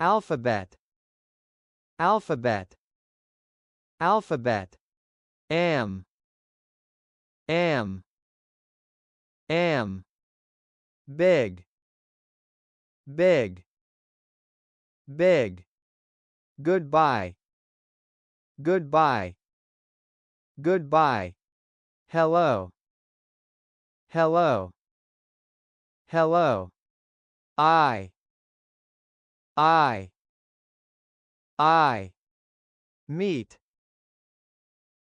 alphabet, alphabet, alphabet, am, big, big, big, goodbye, goodbye, goodbye, hello, hello, hello, I, meet,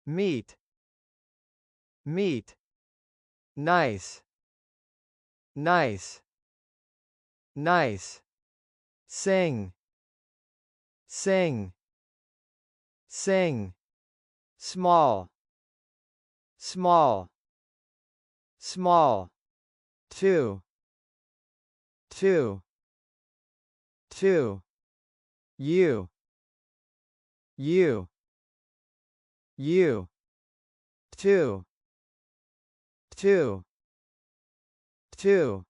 meet, meet, nice, nice, nice, sing, sing, sing, small, small, small, two, two, two, you, two, two, two,